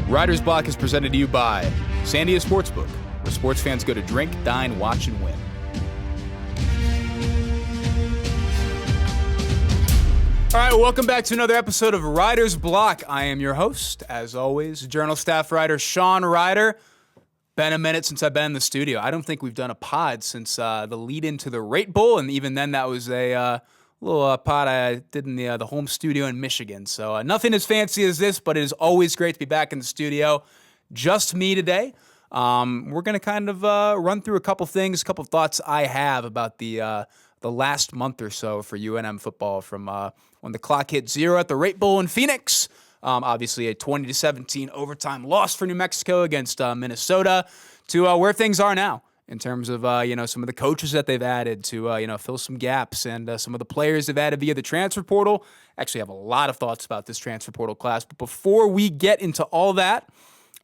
Riders Block is presented to you by Sandia Sportsbook, where sports fans go to drink, dine, watch, and win. All right, welcome back to another episode of Riders Block. I am your host, as always, Journal staff writer Sean Reider. Been a minute since I've been in the studio. I don't think we've done a pod since the lead-in to the Rate Bowl, and even then that was a little pod I did in the home studio in Michigan. So nothing as fancy as this, but it is always great to be back in the studio. Just me today. We're going to kind of run through a couple things, a couple thoughts I have about the last month or so for UNM football from when the clock hit 0 at the Rate Bowl in Phoenix. Obviously a 20-17 overtime loss for New Mexico against Minnesota to where things are now in terms of some of the coaches that they've added to fill some gaps and some of the players they've added via the transfer portal. Actually have a lot of thoughts about this transfer portal class. But before we get into all that,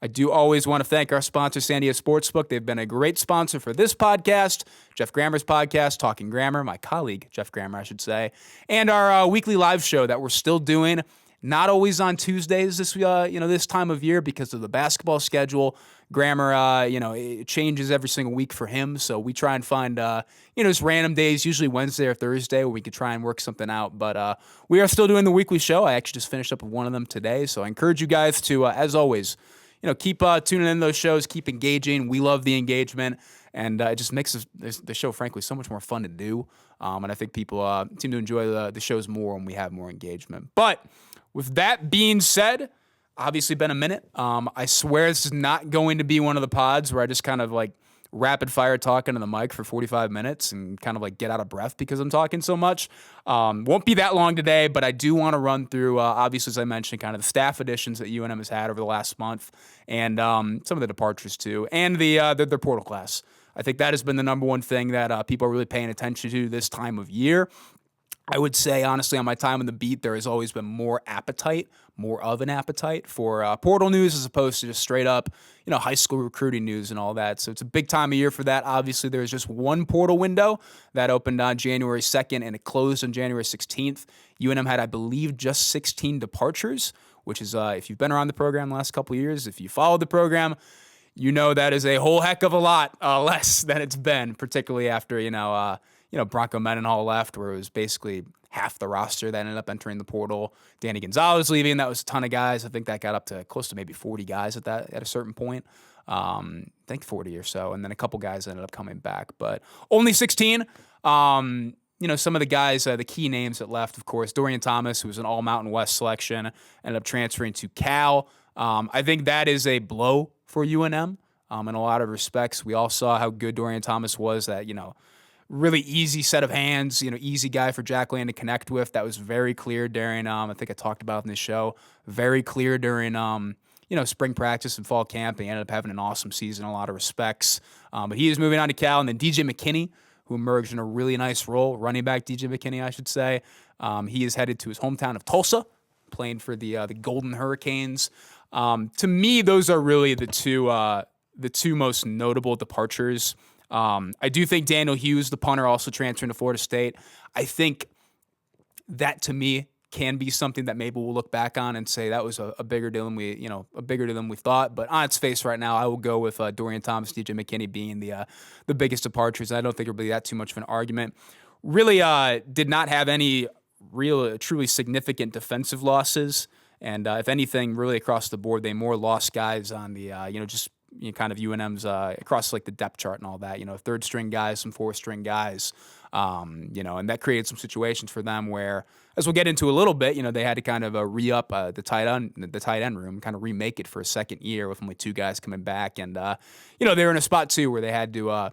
I do always want to thank our sponsor, Sandia Sportsbook. They've been a great sponsor for this podcast, Jeff Grammer's podcast, Talking Grammar, my colleague, Jeff Grammer, I should say, and our weekly live show that we're still doing. Not always on Tuesdays this time of year because of the basketball schedule. Grammer, it changes every single week for him. So we try and find, just random days, usually Wednesday or Thursday, where we could try and work something out. But we are still doing the weekly show. I actually just finished up with one of them today. So I encourage you guys to, as always, keep tuning in those shows, keep engaging. We love the engagement. And it just makes the show, frankly, so much more fun to do. And I think people seem to enjoy the shows more when we have more engagement. But with that being said, obviously been a minute. I swear this is not going to be one of the pods where I just kind of like rapid fire talking to the mic for 45 minutes and kind of like get out of breath because I'm talking so much. Won't be that long today, but I do want to run through, obviously, as I mentioned, kind of the staff additions that UNM has had over the last month and some of the departures too, and their portal class. I think that has been the number one thing that people are really paying attention to this time of year. I would say, honestly, on my time on the beat, there has always been more of an appetite for portal news as opposed to just straight up, high school recruiting news and all that. So it's a big time of year for that. Obviously, there's just one portal window that opened on January 2nd and it closed on January 16th. UNM had, I believe, just 16 departures, which is, if you've been around the program the last couple of years, if you followed the program, that is a whole heck of a lot less than it's been, particularly after, Bronco Mendenhall left, where it was basically half the roster that ended up entering the portal. Danny Gonzalez leaving, that was a ton of guys. I think that got up to close to maybe 40 guys at a certain point. I think 40 or so, and then a couple guys ended up coming back, but only 16. Some of the guys, the key names that left, of course, Dorian Thomas, who was an All-Mountain West selection, ended up transferring to Cal. I think that is a blow for UNM in a lot of respects. We all saw how good Dorian Thomas was, that, really easy set of hands, easy guy for Jack Land to connect with. That was very clear during, I think I talked about in this show, very clear during, spring practice and fall camp. He ended up having an awesome season in a lot of respects. But he is moving on to Cal. And then DJ McKinney, who emerged in a really nice role, running back DJ McKinney, I should say. He is headed to his hometown of Tulsa, playing for the Golden Hurricanes. To me, those are really the two most notable departures. I do think Daniel Hughes, the punter, also transferring to Florida State. I think that, to me, can be something that maybe we'll look back on and say that was a bigger deal than we thought. But on its face right now, I will go with Dorian Thomas, DJ McKinney being the biggest departures. I don't think it'll be that too much of an argument. Really did not have any real, truly significant defensive losses. And if anything, really across the board, they more lost guys on the, kind of UNM's across like the depth chart and all that, third string guys, some fourth string guys, and that created some situations for them where, as we'll get into a little bit, they had to kind of re-up the tight end room, kind of remake it for a second year with only two guys coming back. And, they were in a spot too where they had to,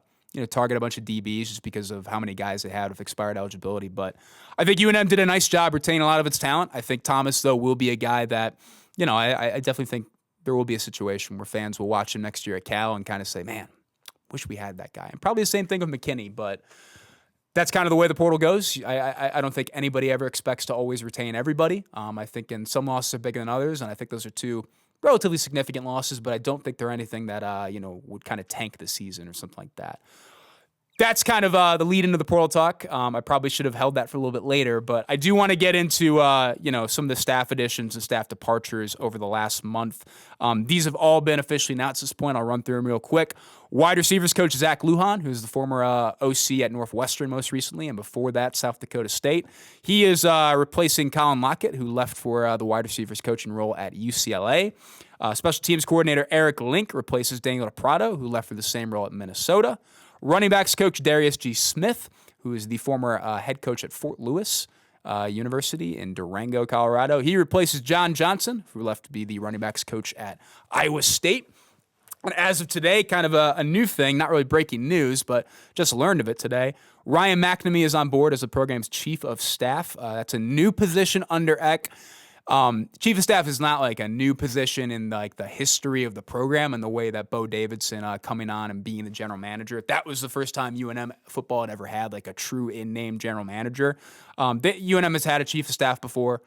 target a bunch of DBs just because of how many guys they had with expired eligibility. But I think UNM did a nice job retaining a lot of its talent. I think Thomas, though, will be a guy that, I definitely think there will be a situation where fans will watch him next year at Cal and kind of say, man, wish we had that guy. And probably the same thing with McKinney, but that's kind of the way the portal goes. I don't think anybody ever expects to always retain everybody. I think some losses are bigger than others, and I think those are two relatively significant losses, but I don't think they're anything that, would kind of tank the season or something like that. that's kind of the lead into the portal talk. I probably should have held that for a little bit later, but I do want to get into some of the staff additions and staff departures over the last month. These have all been officially announced at this point. I'll run through them real quick. Wide receivers coach Zach Lujan, who's the former OC at Northwestern most recently, and before that, South Dakota State. He is replacing Colin Lockett, who left for the wide receivers coaching role at UCLA. Special teams coordinator Eric Link replaces Daniel Prado, who left for the same role at Minnesota. Running backs coach Darius G. Smith, who is the former head coach at Fort Lewis University in Durango, Colorado. He replaces John Johnson, who left to be the running backs coach at Iowa State. And as of today, kind of a new thing, not really breaking news, but just learned of it today. Ryan McNamee is on board as the program's chief of staff. That's a new position under Eck. Chief of staff is not like a new position in like the history of the program and the way that Bo Davidson coming on and being the general manager. That was the first time UNM football had ever had like a true in-name general manager. UNM has had a chief of staff before.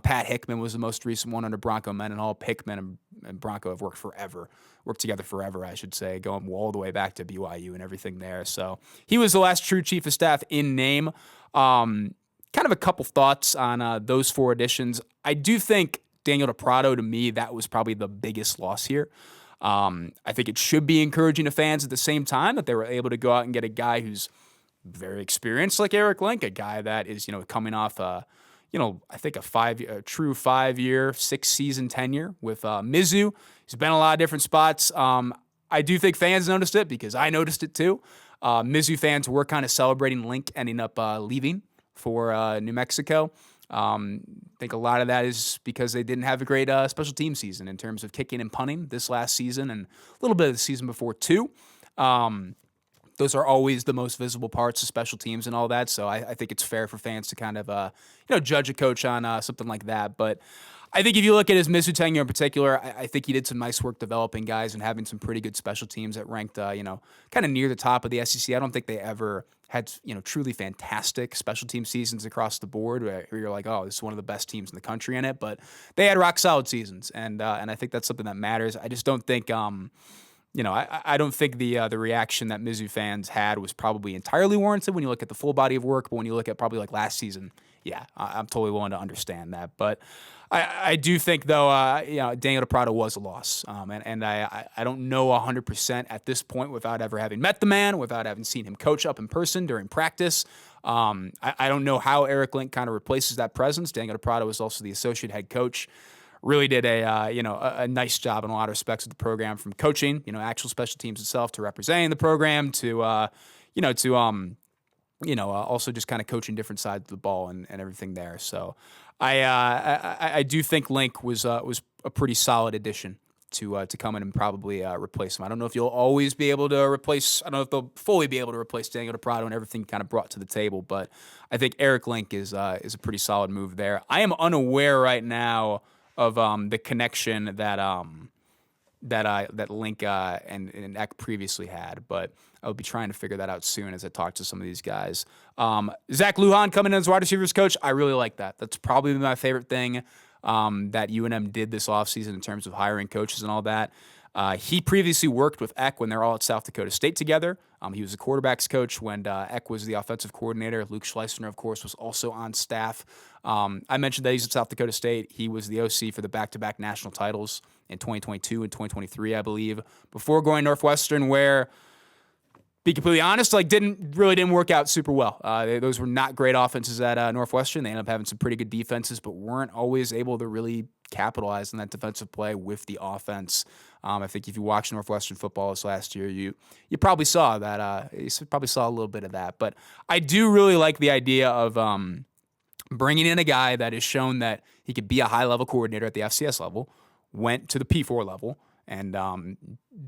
Pat Hickman was the most recent one under Bronco Mendenhall. Hickman and Bronco have worked together forever, I should say, going all the way back to BYU and everything there. So he was the last true chief of staff in name. Kind of a couple thoughts on those four additions. I do think Daniel Prado, to me, that was probably the biggest loss here. I think it should be encouraging to fans at the same time that they were able to go out and get a guy who's very experienced like Eric Link, a guy that is, coming off I think a true 5-year, 6-season tenure with Mizzou. He's been in a lot of different spots. I do think fans noticed it because I noticed it too. Mizzou fans were kind of celebrating Link ending up leaving for New Mexico. I think a lot of that is because they didn't have a great special team season in terms of kicking and punting this last season and a little bit of the season before too. Those are always the most visible parts of special teams and all that. So I think it's fair for fans to kind of, judge a coach on something like that. But I think if you look at his Mizzou tenure in particular, I think he did some nice work developing guys and having some pretty good special teams that ranked, kind of near the top of the SEC. I don't think they ever had, truly fantastic special team seasons across the board where you're like, oh, this is one of the best teams in the country in it. But they had rock solid seasons. And I think that's something that matters. I just don't think, I don't think the reaction that Mizzou fans had was probably entirely warranted when you look at the full body of work. But when you look at probably like last season, yeah, I'm totally willing to understand that. But I do think, though, Daniel Prado was a loss. And I don't know 100% at this point without ever having met the man, without having seen him coach up in person during practice. I don't know how Eric Link kind of replaces that presence. Daniel Prado was also the associate head coach. Really did a nice job in a lot of respects of the program, from coaching, actual special teams itself, to representing the program, to also just kind of coaching different sides of the ball and everything there. So I do think Link was a pretty solid addition to come in and probably replace him. I don't know if you'll always be able to replace. I don't know if they'll fully be able to replace Daniel Prado and everything kind of brought to the table, but I think Eric Link is a pretty solid move there. I am unaware right now of the connection that Link and Eck previously had, but I'll be trying to figure that out soon as I talk to some of these guys. Zach Lujan coming in as wide receivers coach, I really like that. That's probably my favorite thing that UNM did this offseason in terms of hiring coaches and all that. He previously worked with Eck when they were all at South Dakota State together. He was the quarterbacks coach when Eck was the offensive coordinator. Luke Schleissner, of course, was also on staff. I mentioned that he's at South Dakota State. He was the OC for the back-to-back national titles in 2022 and 2023, I believe, before going Northwestern, where, be completely honest, didn't work out super well. Those were not great offenses at Northwestern. They ended up having some pretty good defenses, but weren't always able to really capitalize on that defensive play with the offense. I think if you watched Northwestern football this last year, you probably saw that. You probably saw a little bit of that. But I do really like the idea of bringing in a guy that has shown that he could be a high-level coordinator at the FCS level, went to the P4 level, and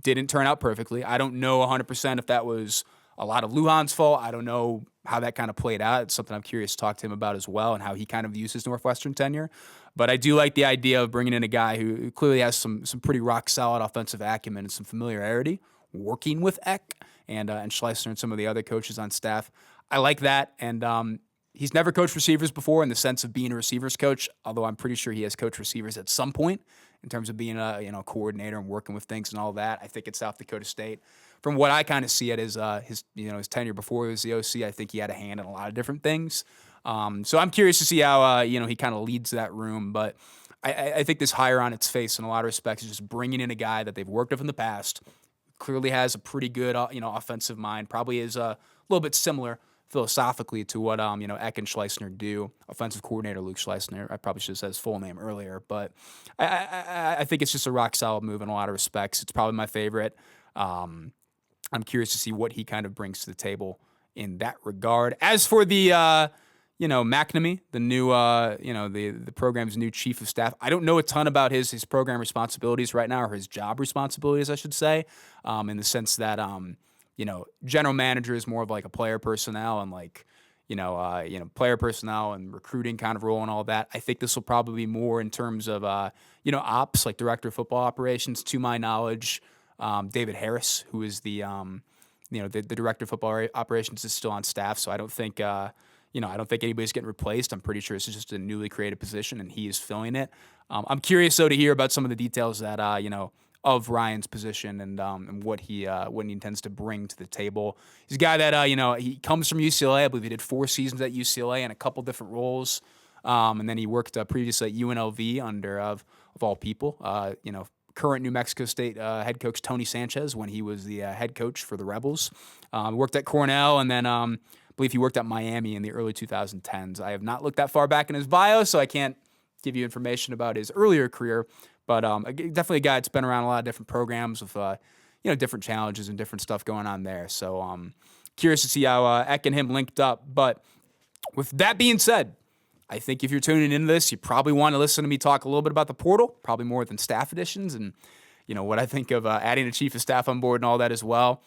didn't turn out perfectly. I don't know 100% if that was a lot of Lujan's fault. I don't know how that kind of played out. It's something I'm curious to talk to him about as well, and how he kind of views his Northwestern tenure. But I do like the idea of bringing in a guy who clearly has some pretty rock-solid offensive acumen and some familiarity working with Eck and Schleissner and some of the other coaches on staff. I like that, and he's never coached receivers before in the sense of being a receivers coach, although I'm pretty sure he has coached receivers at some point in terms of being a coordinator and working with things and all that. I think at South Dakota State, from what I kind of see at his his tenure before he was the OC, I think he had a hand in a lot of different things. So I'm curious to see how he kind of leads that room. But I think this hire on its face in a lot of respects is just bringing in a guy that they've worked with in the past, clearly has a pretty good offensive mind, probably is a little bit similar philosophically to what Eck and Schleissner do. Offensive coordinator Luke Schleissner. I probably should have said his full name earlier, but I think it's just a rock solid move in a lot of respects. It's probably my favorite. I'm curious to see what he kind of brings to the table in that regard. As for the McNamee, the new the program's new chief of staff, I don't know a ton about his program responsibilities right now, or his job responsibilities, I should say, in the sense that general manager is more of like a player personnel and player personnel and recruiting kind of role and all that. I think this will probably be more in terms of ops, like director of football operations. To my knowledge, David Harris, who is the director of football operations, is still on staff. So I don't think I don't think anybody's getting replaced. I'm pretty sure this is just a newly created position and he is filling it. I'm curious though to hear about some of the details that of Ryan's position and what he intends to bring to the table. He's a guy that he comes from UCLA. I believe he did 4 seasons at UCLA in a couple different roles, and then he worked previously at UNLV under of all people, current New Mexico State head coach Tony Sanchez when he was the head coach for the Rebels. Worked at Cornell, and then I believe he worked at Miami in the early 2010s. I have not looked that far back in his bio, so I can't give you information about his earlier career. But definitely a guy that's been around a lot of different programs with different challenges and different stuff going on there. So curious to see how Eck and him linked up. But with that being said, I think if you're tuning into this, you probably want to listen to me talk a little bit about the portal, probably more than staff additions, and what I think of adding a chief of staff on board and all that as well.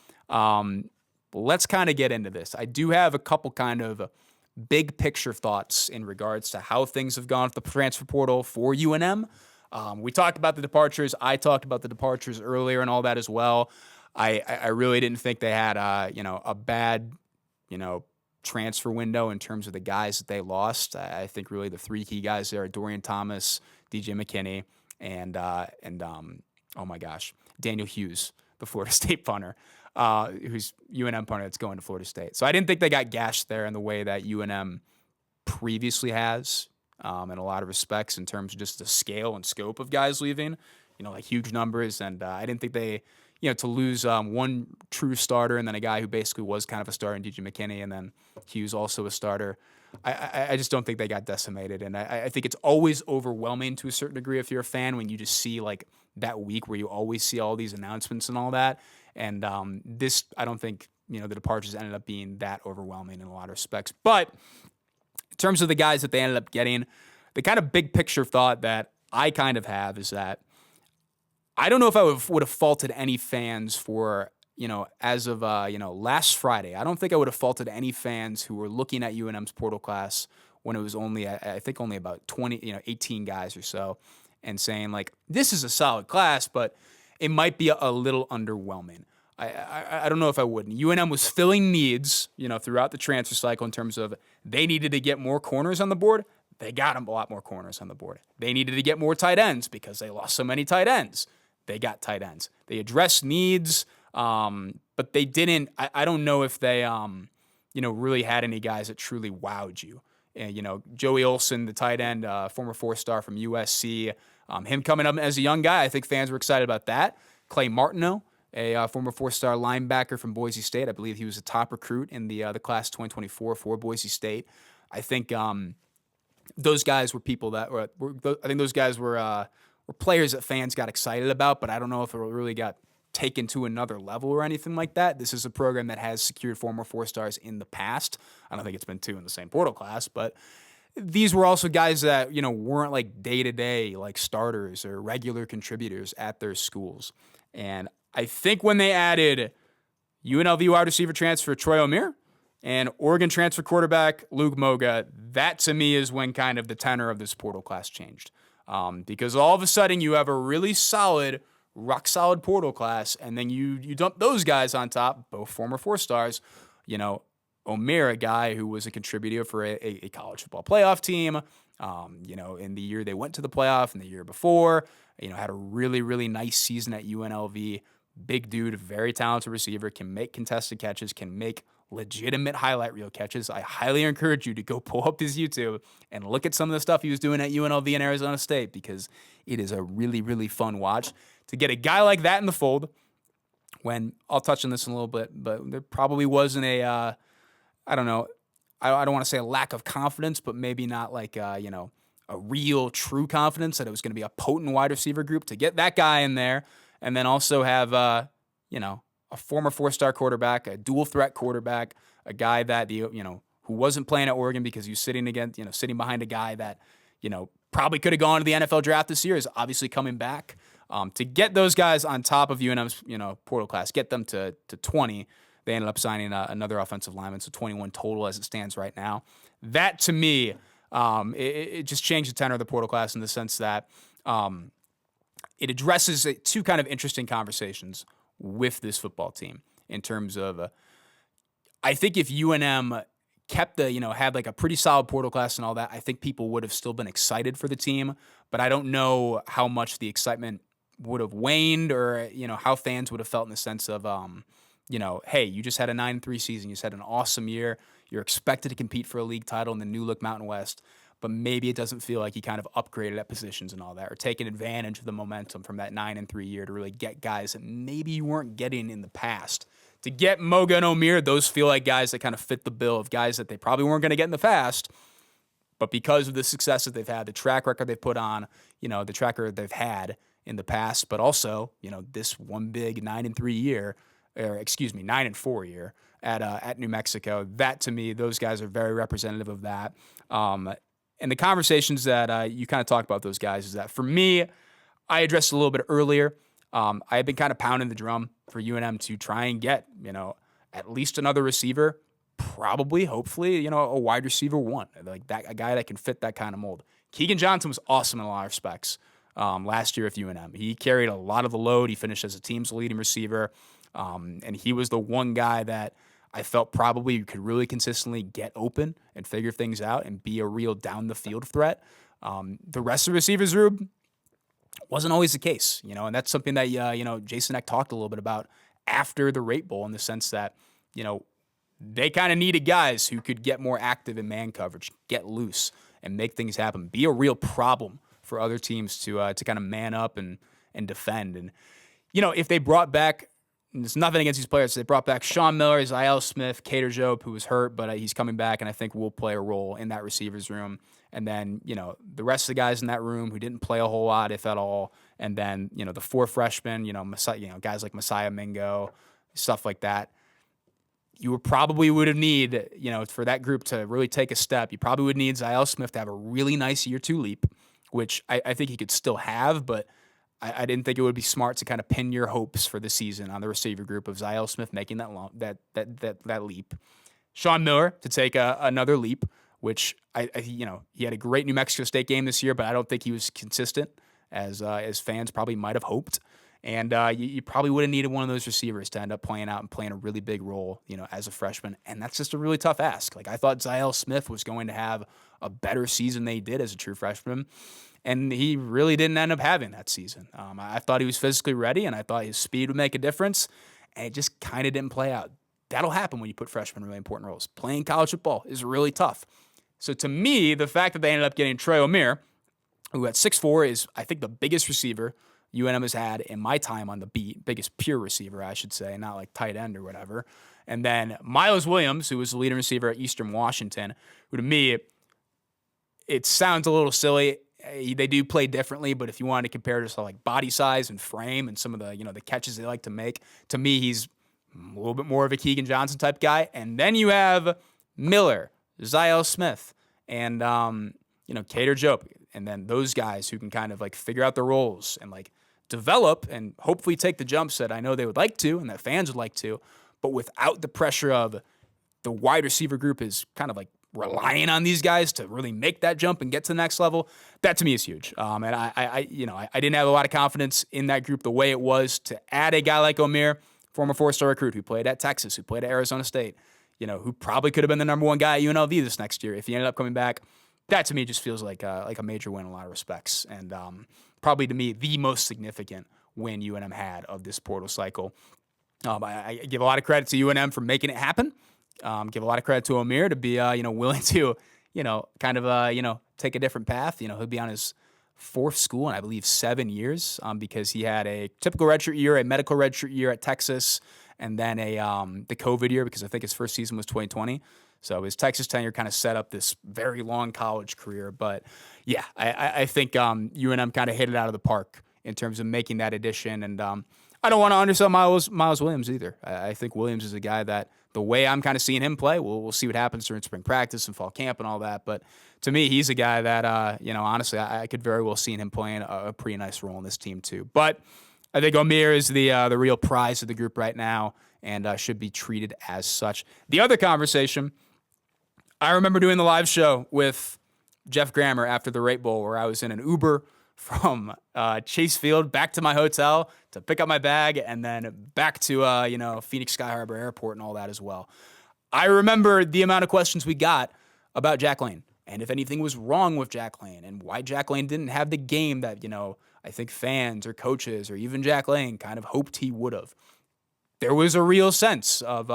Let's kind of get into this. I do have a couple kind of big picture thoughts in regards to how things have gone with the transfer portal for UNM. We talked about the departures. I talked about the departures earlier and all that as well. I really didn't think they had a bad transfer window in terms of the guys that they lost. I think really the 3 key guys there are Dorian Thomas, DJ McKinney, and oh my gosh, Daniel Hughes, the Florida State punter, who's UNM punter that's going to Florida State. So I didn't think they got gashed there in the way that UNM previously has. In a lot of respects in terms of just the scale and scope of guys leaving, like huge numbers. And I didn't think they, to lose one true starter and then a guy who basically was kind of a starter in DJ McKinney and then Hughes also a starter. I just don't think they got decimated. And I think it's always overwhelming to a certain degree if you're a fan when you just see like that week where you always see all these announcements and all that. And this, I don't think, the departures ended up being that overwhelming in a lot of respects. But in terms of the guys that they ended up getting, the kind of big picture thought that I kind of have is that I don't know if I would have faulted any fans for, as of, last Friday. I don't think I would have faulted any fans who were looking at UNM's portal class when it was only, I think only about 18 guys or so, and saying like, this is a solid class, but it might be a little underwhelming. I don't know if I wouldn't. UNM was filling needs, throughout the transfer cycle in terms of they needed to get more corners on the board. They got a lot more corners on the board. They needed to get more tight ends because they lost so many tight ends. They got tight ends. They addressed needs, but they didn't. I don't know if they, really had any guys that truly wowed you. Joey Olsen, the tight end, former 4-star from USC, him coming up as a young guy. I think fans were excited about that. Clay Martineau, a former 4-star linebacker from Boise State. I believe he was a top recruit in the class 2024 for Boise State. I think those guys were people that were players that fans got excited about, but I don't know if it really got taken to another level or anything like that. This is a program that has secured former 4-stars in the past. I don't think it's been 2 in the same portal class, but these were also guys that, weren't like day-to-day like starters or regular contributors at their schools. And I think when they added UNLV wide receiver transfer Troy O'Meara and Oregon transfer quarterback Luke Moga, that to me is when kind of the tenor of this portal class changed. Because all of a sudden you have a really solid, rock-solid portal class, and then you dump those guys on top, both former 4-stars. O'Meara, a guy who was a contributor for a college football playoff team, in the year they went to the playoff and the year before, had a really, really nice season at UNLV, big dude, very talented receiver, can make contested catches, can make legitimate highlight reel catches. I highly encourage you to go pull up his YouTube and look at some of the stuff he was doing at UNLV and Arizona State, because it is a really, really fun watch. To get a guy like that in the fold, when I'll touch on this in a little bit, but there probably wasn't I don't know, I don't want to say a lack of confidence, but maybe not like, a real true confidence that it was going to be a potent wide receiver group. To get that guy in there and then also have, a former 4-star quarterback, a dual threat quarterback, a guy that, who wasn't playing at Oregon because he was sitting behind a guy that, probably could have gone to the NFL draft this year, is obviously coming back. To get those guys on top of UNM's, portal class, get them to 20. They ended up signing another offensive lineman, so 21 total as it stands right now. That, to me, it just changed the tenor of the portal class in the sense that it addresses two kind of interesting conversations with this football team in terms of, I think if UNM kept had like a pretty solid portal class and all that, I think people would have still been excited for the team, but I don't know how much the excitement would have waned or, how fans would have felt in the sense of, hey, you just had a 9-3 season. You just had an awesome year. You're expected to compete for a league title in the new look Mountain West, but maybe it doesn't feel like you kind of upgraded at positions and all that, or taking advantage of the momentum from that 9-3 year to really get guys that maybe you weren't getting in the past. To get Moga and Omier, those feel like guys that kind of fit the bill of guys that they probably weren't going to get in the past, but because of the success that they've had, the track record they've put on, the track record they've had in the past, but also, this one big 9-3 year, 9-4 year at New Mexico. That, to me, those guys are very representative of that. And the conversations that you kind of talk about those guys is that, for me, I addressed a little bit earlier. I had been kind of pounding the drum for UNM to try and get, at least another receiver, probably, hopefully, a wide receiver one, like that, a guy that can fit that kind of mold. Keegan Johnson was awesome in a lot of respects last year with UNM. He carried a lot of the load. He finished as a team's leading receiver. And he was the one guy that I felt probably could really consistently get open and figure things out and be a real down the field threat. The rest of the receivers, Rube, wasn't always the case, and that's something that, Jason Eck talked a little bit about after the Rate Bowl, in the sense that, they kind of needed guys who could get more active in man coverage, get loose and make things happen, be a real problem for other teams to kind of man up and defend. And, if they brought back, and there's nothing against these players. They brought back Sean Miller, Ziel Smith, Cater Job, who was hurt, but he's coming back, and I think will play a role in that receivers room. And then, the rest of the guys in that room who didn't play a whole lot, if at all. And then, the 4 freshmen, guys like Messiah Mingo, stuff like that. You probably would have need, for that group to really take a step, you probably would need Ziel Smith to have a really nice year 2 leap, which I think he could still have, but I didn't think it would be smart to kind of pin your hopes for the season on the receiver group of Ziel Smith making that leap. Sean Miller to take another leap, which he had a great New Mexico State game this year, but I don't think he was consistent as fans probably might have hoped. And you probably would have needed one of those receivers to end up playing out and playing a really big role, as a freshman. And that's just a really tough ask. Like, I thought Ziel Smith was going to have a better season than he did as a true freshman. And he really didn't end up having that season. I thought he was physically ready, and I thought his speed would make a difference, and it just kind of didn't play out. That'll happen when you put freshmen in really important roles. Playing college football is really tough. So to me, the fact that they ended up getting Trey Omier, who at 6'4" is, I think, the biggest receiver UNM has had in my time on the beat, biggest pure receiver, I should say, not like tight end or whatever. And then Miles Williams, who was the leading receiver at Eastern Washington, who to me, it sounds a little silly. They do play differently, but if you wanted to compare just like body size and frame and some of the, the catches they like to make, to me, he's a little bit more of a Keegan Johnson type guy. And then you have Miller, Ziel Smith, and, Cater Job. And then those guys who can kind of like figure out their roles and like develop and hopefully take the jumps that I know they would like to and that fans would like to, but without the pressure of the wide receiver group is kind of like relying on these guys to really make that jump and get to the next level. That to me is huge. And I didn't have a lot of confidence in that group the way it was to add a guy like Omier, former 4-star recruit who played at Texas, who played at Arizona State, who probably could have been the number 1 guy at UNLV this next year if he ended up coming back. That to me just feels like a major win in a lot of respects. And probably to me, the most significant win UNM had of this portal cycle. I give a lot of credit to UNM for making it happen. Give a lot of credit to Amir to be, willing to, kind of, take a different path. He'll be on his fourth school in, I believe, 7 years, because he had a typical redshirt year, a medical redshirt year at Texas, and then the COVID year, because I think his first season was 2020. So his Texas tenure kind of set up this very long college career. But yeah, I think UNM kind of hit it out of the park in terms of making that addition. And I don't want to undersell Miles Williams either. I think Williams is a guy that, the way I'm kind of seeing him play, we'll see what happens during spring practice and fall camp and all that. But to me, he's a guy that, honestly, I could very well see him playing a pretty nice role in this team too. But I think Amir is the real prize of the group right now, and should be treated as such. The other conversation, I remember doing the live show with Jeff Grammer after the Rate Bowl, where I was in an Uber from Chase Field back to my hotel to pick up my bag, and then back to Phoenix Sky Harbor Airport and all that as well. I remember the amount of questions we got about Jack Lane, and if anything was wrong with Jack Lane, and why Jack Lane didn't have the game that I think fans or coaches or even Jack Lane kind of hoped he would have. There was a real sense of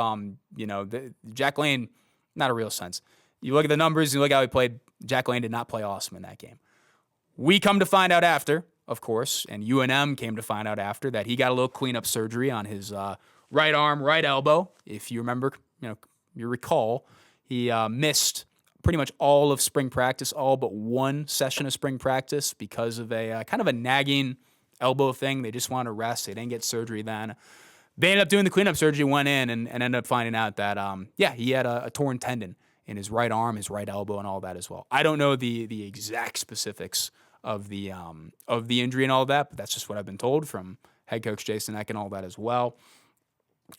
Jack Lane, not a real sense. You look at the numbers, you look how he played. Jack Lane did not play awesome in that game. We come to find out after, of course, and UNM came to find out after, that he got a little cleanup surgery on his right arm, right elbow. If you remember, you recall, he missed pretty much all of spring practice, all but one session of spring practice because of a kind of a nagging elbow thing. They just wanted to rest. They didn't get surgery then. They ended up doing the cleanup surgery, went in, and ended up finding out that, he had a torn tendon in his right arm, his right elbow, and all that as well. I don't know the exact specifics of the injury and all that, but that's just what I've been told from head coach Jason Eck and all that as well.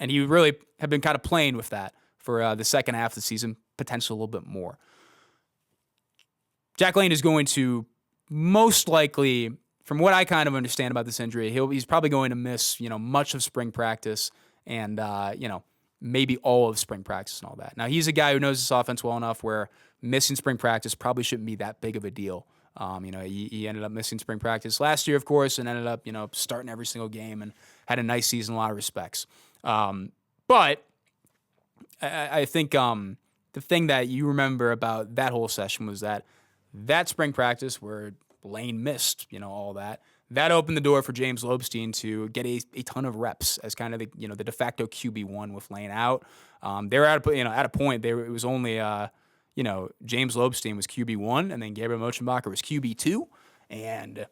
And he really had been kind of playing with that for the second half of the season, potentially a little bit more. Jack Lane is going to most likely, from what I kind of understand about this injury, he's probably going to miss much of spring practice and maybe all of spring practice and all that. Now, he's a guy who knows this offense well enough where missing spring practice probably shouldn't be that big of a deal. He ended up missing spring practice last year, of course, and ended up, starting every single game and had a nice season in a lot of respects. But I think the thing that you remember about that whole session was that spring practice where Lane missed, all that opened the door for James Lobstein to get a ton of reps as kind of the de facto QB1 with Lane out. They were at a point it was only James Lobstein was QB1, and then Gabriel Mochenbacher was QB2, and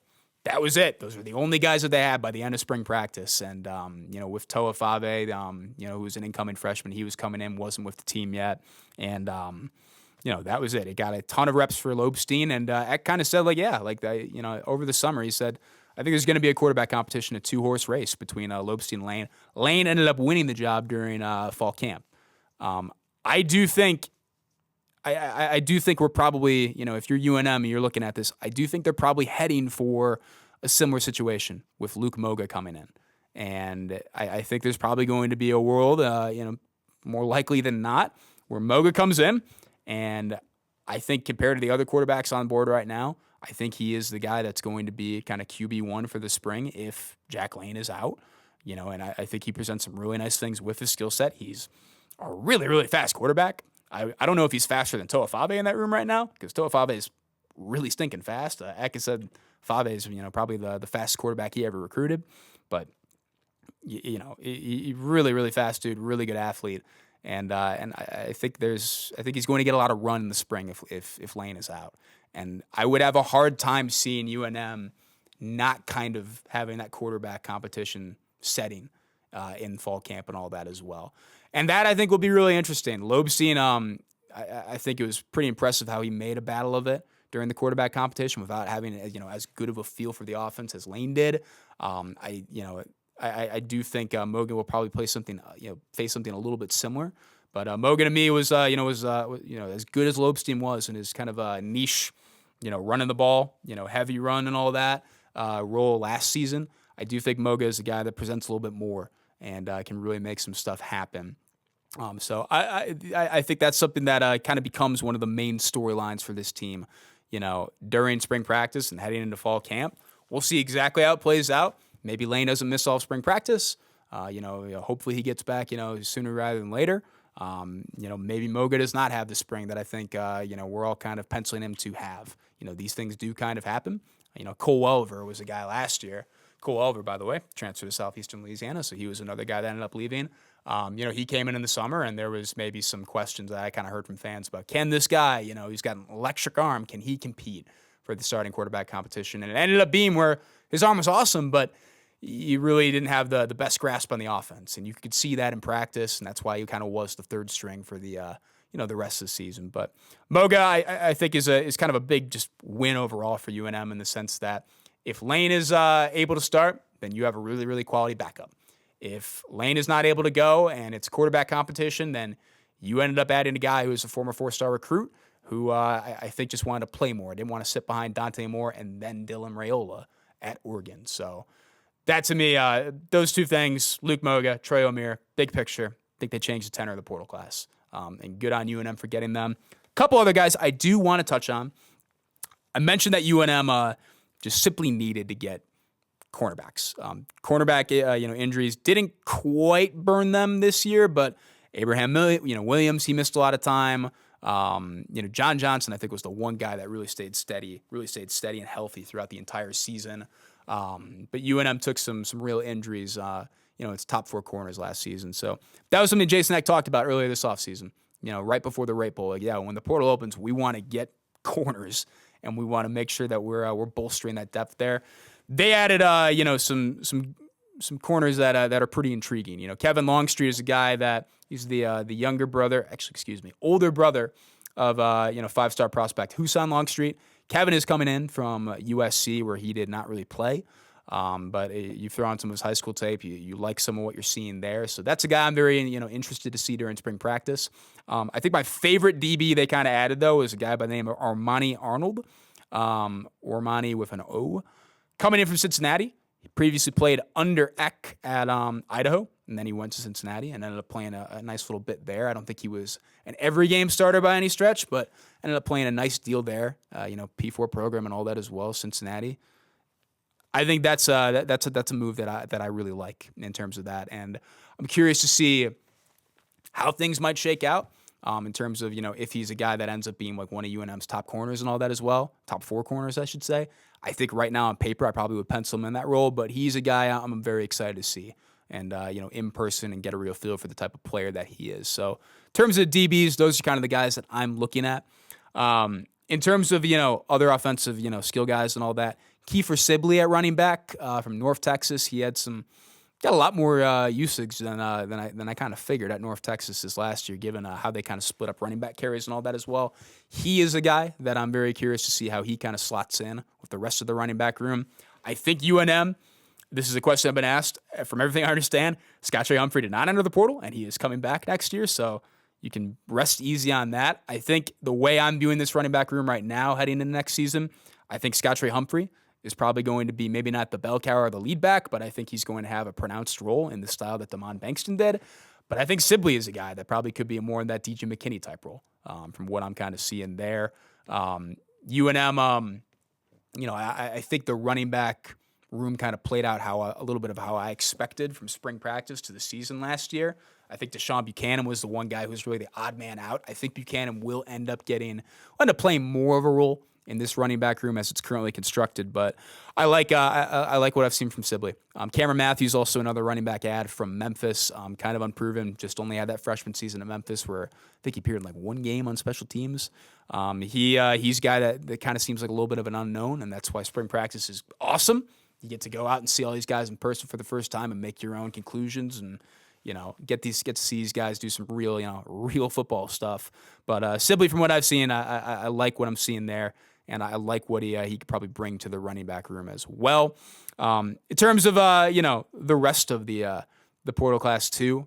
that was it. Those were the only guys that they had by the end of spring practice. And with Toa Fave, who was an incoming freshman, he was coming in, wasn't with the team yet, and that was it. It got a ton of reps for Lobstein, and Eck kind of said, over the summer, he said, I think there's going to be a quarterback competition, a 2-horse race between Lobstein and Lane. Lane ended up winning the job during fall camp. I do think we're probably, if you're UNM and you're looking at this, I do think they're probably heading for a similar situation with Luke Moga coming in. And I think there's probably going to be a world, more likely than not, where Moga comes in. And I think compared to the other quarterbacks on board right now, I think he is the guy that's going to be kind of QB1 for the spring if Jack Lane is out. And I think he presents some really nice things with his skill set. He's a really, really fast quarterback. I don't know if he's faster than Toa Fave in that room right now, because Toa Fave is really stinking fast. Eck said Fave is probably the fastest quarterback he ever recruited, but he really, really fast dude, really good athlete, and I think he's going to get a lot of run in the spring if Lane is out, and I would have a hard time seeing UNM not kind of having that quarterback competition setting in fall camp and all that as well. And that, I think, will be really interesting. Lobstein, I think it was pretty impressive how he made a battle of it during the quarterback competition without having as good of a feel for the offense as Lane did. I do think Mogan will probably face something a little bit similar. But Mogan to me was as good as Lobstein was in his kind of a niche, running the ball, heavy run and all that role last season. I do think Moga is a guy that presents a little bit more and can really make some stuff happen. So I think that's something that kind of becomes one of the main storylines for this team, during spring practice and heading into fall camp. We'll see exactly how it plays out. maybe Lane doesn't miss all spring practice. Hopefully he gets back, sooner rather than later. Maybe Moga does not have the spring that I think, we're all kind of penciling him to have. These things do kind of happen. Cole Welver was a guy last year. Cole Welver, by the way, transferred to Southeastern Louisiana, so he was another guy that ended up leaving. He came in the summer, and there was maybe some questions that I kind of heard from fans about, can this guy, he's got an electric arm, can he compete for the starting quarterback competition? And it ended up being where his arm was awesome, but he really didn't have the best grasp on the offense, and you could see that in practice, and that's why he kind of was the third string for the the rest of the season. But Moga, I think, is kind of a big just win overall for UNM in the sense that if Lane is able to start, then you have a really, really quality backup. If Lane is not able to go and it's quarterback competition, then you ended up adding a guy who is a former 4-star recruit who I think just wanted to play more, didn't want to sit behind Dante Moore and then Dylan Raiola at Oregon. So that, to me, those two things, Luke Moga, Trey O'Meara, big picture, I think they changed the tenor of the portal class. And good on UNM for getting them. A couple other guys I do want to touch on. I mentioned that UNM just simply needed to get cornerbacks. Cornerback injuries didn't quite burn them this year, but Abraham Williams, he missed a lot of time. John Johnson, I think, was the one guy that really stayed steady and healthy throughout the entire season. But UNM took some real injuries, its top 4 corners last season. So that was something Jason Eck talked about earlier this offseason, right before the Rate Bowl. When the portal opens, we want to get corners, and we want to make sure that we're bolstering that depth there. They added, some corners that are pretty intriguing. Kevin Longstreet is a guy that he's the older brother of 5-star prospect Husan Longstreet. Kevin is coming in from USC, where he did not really play. But you throw on some of his high school tape, you like some of what you're seeing there. So that's a guy I'm very interested to see during spring practice. I think my favorite DB they kind of added, though, is a guy by the name of Armani Arnold. Armani with an O. Coming in from Cincinnati. He previously played under Eck at Idaho, and then he went to Cincinnati and ended up playing a nice little bit there. I don't think he was an every game starter by any stretch, but ended up playing a nice deal there. P4 program and all that as well, Cincinnati. I think that's a move that I really like in terms of that, and I'm curious to see how things might shake out in terms of if he's a guy that ends up being like one of UNM's top corners and all that as well, top 4 corners I should say. I think right now on paper I probably would pencil him in that role, but he's a guy I'm very excited to see and in person and get a real feel for the type of player that he is. So in terms of DBs, those are kind of the guys that I'm looking at. In terms of other offensive skill guys and all that. Kiefer Sibley at running back from North Texas. He got a lot more usage than I kind of figured at North Texas this last year, given how they kind of split up running back carries and all that as well. He is a guy that I'm very curious to see how he kind of slots in with the rest of the running back room. I think UNM, this is a question I've been asked. From everything I understand, Scott Humphrey did not enter the portal, and he is coming back next year, so you can rest easy on that. I think the way I'm viewing this running back room right now heading into next season, I think Scott Humphrey is probably going to be maybe not the bell cow or the lead back, but I think he's going to have a pronounced role in the style that Damon Bankston did. But I think Sibley is a guy that probably could be more in that DJ McKinney type role from what I'm kind of seeing there. UNM, I think the running back room kind of played out a little bit of how I expected from spring practice to the season last year. I think Deshaun Buchanan was the one guy who was really the odd man out. I think Buchanan will end up playing more of a role in this running back room as it's currently constructed, but I like what I've seen from Sibley. Cameron Matthews, also another running back ad from Memphis, kind of unproven, just only had that freshman season at Memphis where I think he appeared in like one game on special teams. He's a guy that kind of seems like a little bit of an unknown, and that's why spring practice is awesome. You get to go out and see all these guys in person for the first time and make your own conclusions and get to see these guys do some real football stuff. But Sibley, from what I've seen, I like what I'm seeing there. And I like what he could probably bring to the running back room as well. In terms of the rest of the portal class too,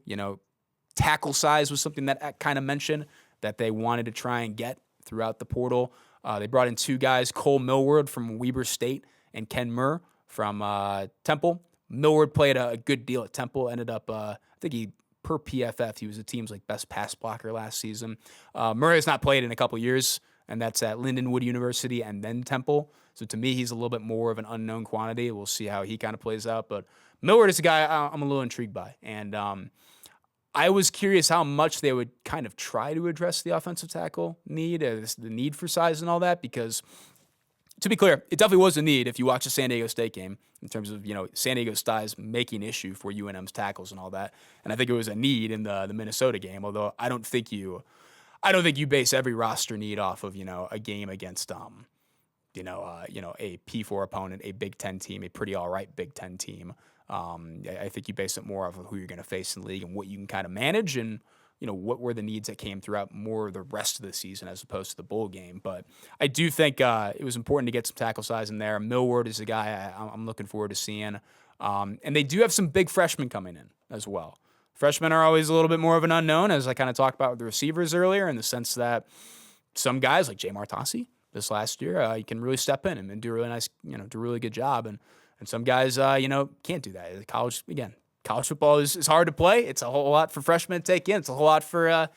tackle size was something that I kind of mentioned that they wanted to try and get throughout the portal. They brought in 2 guys, Cole Millward from Weber State and Ken Murr from Temple. Millward played a good deal at Temple. Ended up, I think per PFF, he was the team's best pass blocker last season. Murray has not played in a couple years. and that's at Lindenwood University and then Temple. So to me, he's a little bit more of an unknown quantity. We'll see how he kind of plays out. But Millward is a guy I'm a little intrigued by. And I was curious how much they would kind of try to address the offensive tackle need, the need for size and all that, because to be clear, it definitely was a need if you watch the San Diego State game in terms of, San Diego size making issue for UNM's tackles and all that. And I think it was a need in the Minnesota game, although I don't think you base every roster need off of, a game against, a P4 opponent, a Big Ten team, a pretty all right Big Ten team. I think you base it more off of who you're going to face in the league and what you can kind of manage and, what were the needs that came throughout more of the rest of the season as opposed to the bowl game. But I do think it was important to get some tackle size in there. Millward is a guy I'm looking forward to seeing. And they do have some big freshmen coming in as well. Freshmen are always a little bit more of an unknown, as I kind of talked about with the receivers earlier, in the sense that some guys like Jay Martasi this last year, you can really step in and do a really nice, do a really good job. And some guys, can't do that. College football is hard to play. It's a whole lot for freshmen to take in. It's a whole lot for,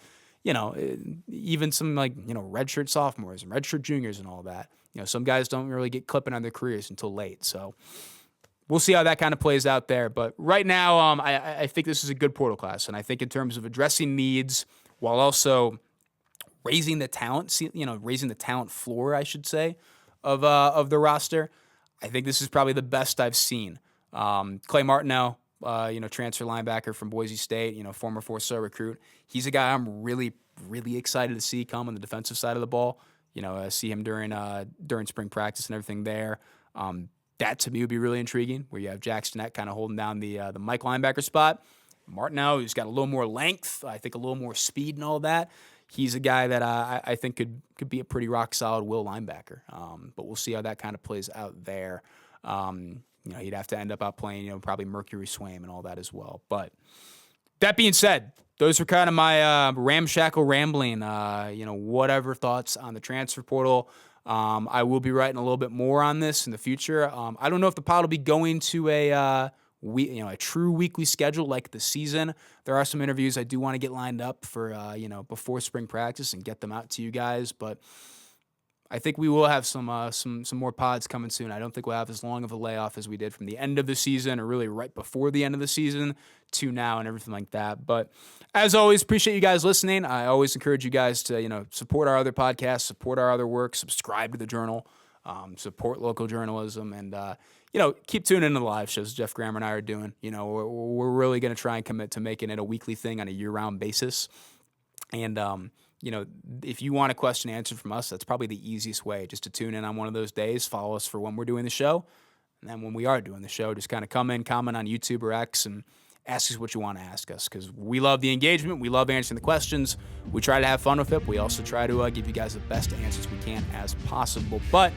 even some redshirt sophomores and redshirt juniors and all that. Some guys don't really get clipping on their careers until late. So we'll see how that kind of plays out there. But right now, I think this is a good portal class. And I think in terms of addressing needs while also raising the talent, raising the talent floor, I should say, of the roster, I think this is probably the best I've seen. Clay Martineau, transfer linebacker from Boise State, former 4-star recruit. He's a guy I'm really, really excited to see come on the defensive side of the ball. See him during spring practice and everything there. That to me would be really intriguing, where you have Jackson Net kind of holding down the Mike linebacker spot. Martineau, who's got a little more length, I think a little more speed and all that. He's a guy that I think could be a pretty rock solid will linebacker. But we'll see how that kind of plays out there. He'd have to end up out playing, probably Mercury Swaim and all that as well. But that being said, those are kind of my ramshackle rambling, whatever thoughts on the transfer portal. I will be writing a little bit more on this in the future. I don't know if the pod will be going to a true weekly schedule like the season. There are some interviews I do want to get lined up for, before spring practice and get them out to you guys. But I think we will have some more pods coming soon. I don't think we'll have as long of a layoff as we did from the end of the season, or really right before the end of the season to now and everything like that. But as always, appreciate you guys listening. I always encourage you guys to, support our other podcasts, support our other work, subscribe to the Journal, support local journalism, and, keep tuning into the live shows Jeff Graham and I are doing. We're really going to try and commit to making it a weekly thing on a year-round basis. And, if you want a question answered from us, that's probably the easiest way, just to tune in on one of those days, follow us for when we're doing the show. And then when we are doing the show, just kind of come in, comment on YouTube or X, and ask us what you want to ask us, because we love the engagement. We love answering the questions. We try to have fun with it. We also try to give you guys the best answers we can as possible. But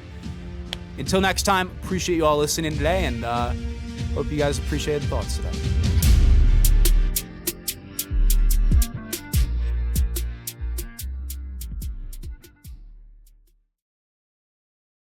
until next time, appreciate you all listening today, and hope you guys appreciate the thoughts today.